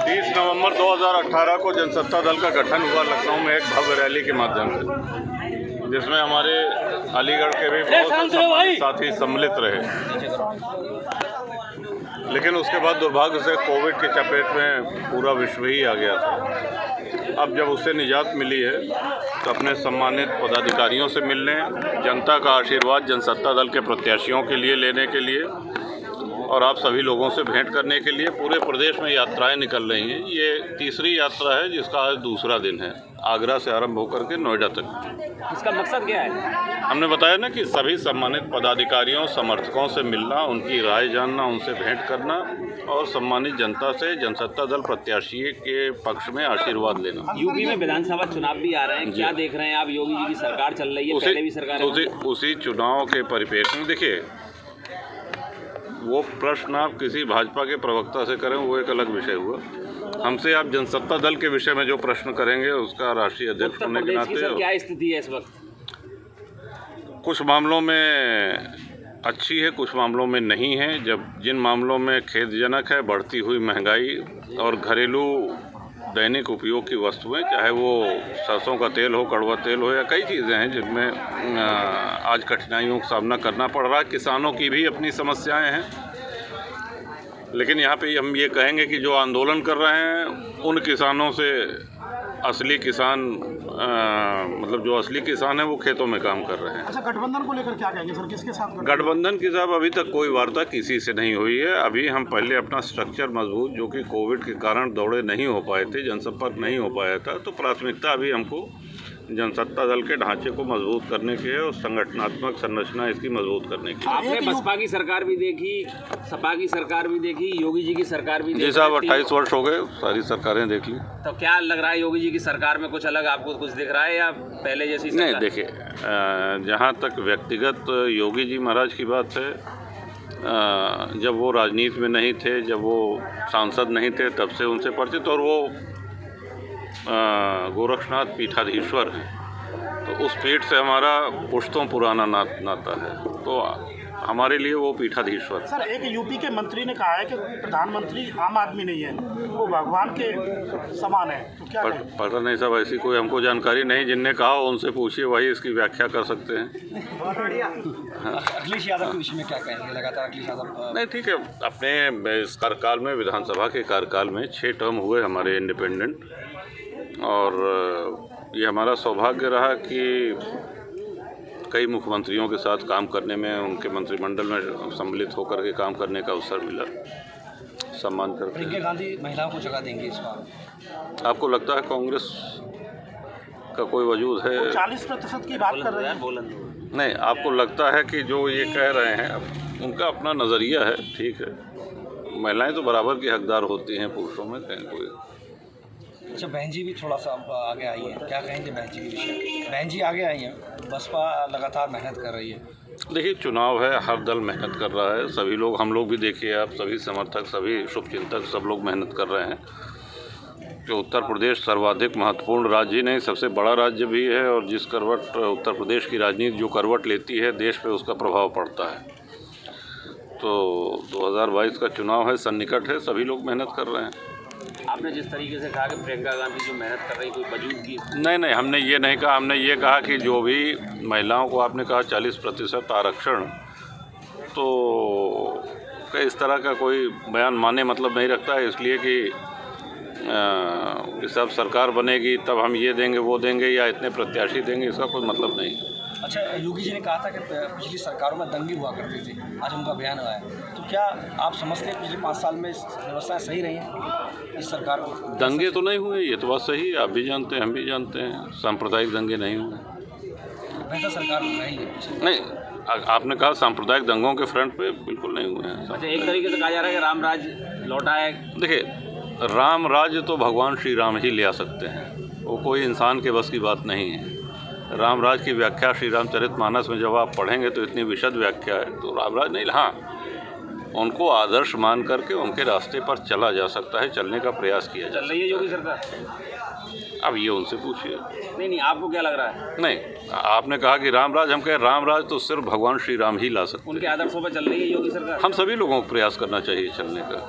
30 नवंबर 2018 को जनसत्ता दल का गठन हुआ लखनऊ में एक भव्य रैली के माध्यम से, जिसमें हमारे अलीगढ़ के भी बहुत साथी सम्मिलित रहे। लेकिन उसके बाद दुर्भाग्य से कोविड की चपेट में पूरा विश्व ही आ गया था। अब जब उससे निजात मिली है तो अपने सम्मानित पदाधिकारियों से मिलने, जनता का आशीर्वाद जनसत्ता दल के प्रत्याशियों के लिए लेने के लिए और आप सभी लोगों से भेंट करने के लिए पूरे प्रदेश में यात्राएं निकल रही हैं। ये तीसरी यात्रा है जिसका आज दूसरा दिन है, आगरा से आरंभ होकर के नोएडा तक। इसका मकसद क्या है? हमने बताया ना कि सभी सम्मानित पदाधिकारियों, समर्थकों से मिलना, उनकी राय जानना, उनसे भेंट करना और सम्मानित जनता से जनसत्ता दल प्रत्याशी के पक्ष में आशीर्वाद लेना। यूपी में विधानसभा चुनाव भी आ रहे हैं, क्या देख रहे हैं आप? योगी जी की सरकार चल रही है, पहले भी सरकार उसी चुनाव के परिप्रेक्ष्य में देखिए, वो प्रश्न आप किसी भाजपा के प्रवक्ता से करें वो एक अलग विषय हुआ। हमसे आप जनसत्ता दल के विषय में जो प्रश्न करेंगे उसका राष्ट्रीय अध्यक्ष होने के नाते क्या स्थिति है इस वक्त? कुछ मामलों में अच्छी है, कुछ मामलों में नहीं है। जिन मामलों में खेदजनक है, बढ़ती हुई महंगाई और घरेलू दैनिक उपयोग की वस्तुएं, चाहे वो सरसों का तेल हो, कड़वा तेल हो या कई चीज़ें हैं जिनमें आज कठिनाइयों का सामना करना पड़ रहा है। किसानों की भी अपनी समस्याएं हैं, लेकिन यहाँ पे हम ये कहेंगे कि जो आंदोलन कर रहे हैं उन किसानों से असली किसान मतलब जो असली किसान है वो खेतों में काम कर रहे हैं। अच्छा, गठबंधन को लेकर क्या कहेंगे सर? किसके साथ गठबंधन की साहब अभी तक कोई वार्ता किसी से नहीं हुई है। अभी हम पहले अपना स्ट्रक्चर मजबूत, जो कि कोविड के कारण दौड़े नहीं हो पाए थे, जनसंपर्क नहीं हो पाया था, तो प्राथमिकता अभी हमको जनसत्ता दल के ढांचे को मजबूत करने की है और संगठनात्मक संरचना इसकी मजबूत करने की। आपने बसपा की सरकार भी देखी, सपा की सरकार भी देखी, योगी जी की सरकार भी देखी। जी साहब, 28 वर्ष हो गए, सारी सरकारें देख ली। तो क्या लग रहा है, योगी जी की सरकार में कुछ अलग आपको कुछ दिख रहा है या पहले जैसी सरकार? नहीं, देखिए, जहाँ तक व्यक्तिगत योगी जी महाराज की बात है, जब वो राजनीति में नहीं थे, जब वो सांसद नहीं थे, तब से उनसे परिचित, और वो गोरक्षनाथ पीठाधीश्वर हैं, तो उस पीठ से हमारा पुश्तों पुराना नाता है, तो हमारे लिए वो पीठाधीश्वर। सर, एक यूपी के मंत्री ने कहा है कि प्रधानमंत्री आम आदमी नहीं है, वो भगवान के समान है, तो क्या पता नहीं साहब, ऐसी कोई हमको जानकारी नहीं। जिनने कहा उनसे पूछिए, वही इसकी व्याख्या कर सकते हैं। अखिलेश यादव के विषय में क्या कहेंगे? लगातार अखिलेश यादव नहीं, ठीक है, अपने इस कार्यकाल में, विधानसभा के कार्यकाल में 6 टर्म हुए हमारे इंडिपेंडेंट, और ये हमारा सौभाग्य रहा कि कई मुख्यमंत्रियों के साथ काम करने में, उनके मंत्रिमंडल में सम्मिलित होकर के काम करने का अवसर मिला। सम्मान करते हैं। प्रियंका गांधी महिलाओं को जगह देंगी इस बार? आपको लगता है कांग्रेस का कोई वजूद है? 40% की बात कर रहे हैं। नहीं, आपको लगता है कि जो ये कह रहे हैं उनका अपना नज़रिया है, ठीक है। महिलाएं तो बराबर की हकदार होती हैं पुरुषों में, कहीं कोई। अच्छा, बहन जी भी थोड़ा सा आगे आई है, क्या कहेंगे बहन जी के विषय? बहन जी आगे आई हैं, बसपा लगातार मेहनत कर रही है। देखिए, चुनाव है, हर दल मेहनत कर रहा है, सभी लोग, हम लोग भी देखिए, आप सभी समर्थक, सभी शुभचिंतक, सब लोग मेहनत कर रहे हैं। जो उत्तर प्रदेश सर्वाधिक महत्वपूर्ण राज्य ही नहीं, सबसे बड़ा राज्य भी है, और जिस करवट उत्तर प्रदेश की राजनीति जो करवट लेती है, देश पे उसका प्रभाव पड़ता है। तो 2022 का चुनाव है, सन्निकट है, सभी लोग मेहनत कर रहे हैं। आपने जिस तरीके से कहा कि प्रियंका गांधी जो मेहनत कर रही, कोई वजूद की? नहीं, हमने ये नहीं कहा। हमने ये कहा कि जो भी महिलाओं को आपने कहा 40% आरक्षण, तो इस तरह का कोई बयान माने मतलब नहीं रखता है, इसलिए कि सब सरकार बनेगी तब हम ये देंगे, वो देंगे, या इतने प्रत्याशी देंगे, इसका कोई मतलब नहीं। अच्छा, योगी जी ने कहा था कि पिछली सरकारों में दंगे हुआ करते थे, आज उनका बयान आया है, तो क्या आप समझते हैं पिछले 5 साल में व्यवस्थाएं सही रही हैं इस सरकार को? दंगे तो नहीं हुए, ये तो बात सही है, आप भी जानते हैं, हम भी जानते हैं, सांप्रदायिक दंगे नहीं हुए। बेहतर सरकार रही है? नहीं, आपने कहा सांप्रदायिक दंगों के फ्रंट पे, बिल्कुल नहीं हुए हैं। अच्छा, एक तरीके से कहा जा रहा है कि राम राज लौटा है। देखिए, राम राज्य तो भगवान श्री राम ही ले आ सकते हैं, वो कोई इंसान के बस की बात नहीं है। राम राज की व्याख्या श्री रामचरितमानस में जब आप पढ़ेंगे तो इतनी विशद व्याख्या है, तो राम राज नहीं, हाँ, उनको आदर्श मान करके उनके रास्ते पर चला जा सकता है, चलने का प्रयास किया जा चल रही है योगी सरकार। अब ये उनसे पूछिए। नहीं, आपको क्या लग रहा है? नहीं, आपने कहा कि राम राज, हम कहें राम राज तो सिर्फ भगवान श्री राम ही ला सकते हैं। उनके आदर्शों पर चल रही है योगी सरकार। हम सभी लोगों को प्रयास करना चाहिए चलने का।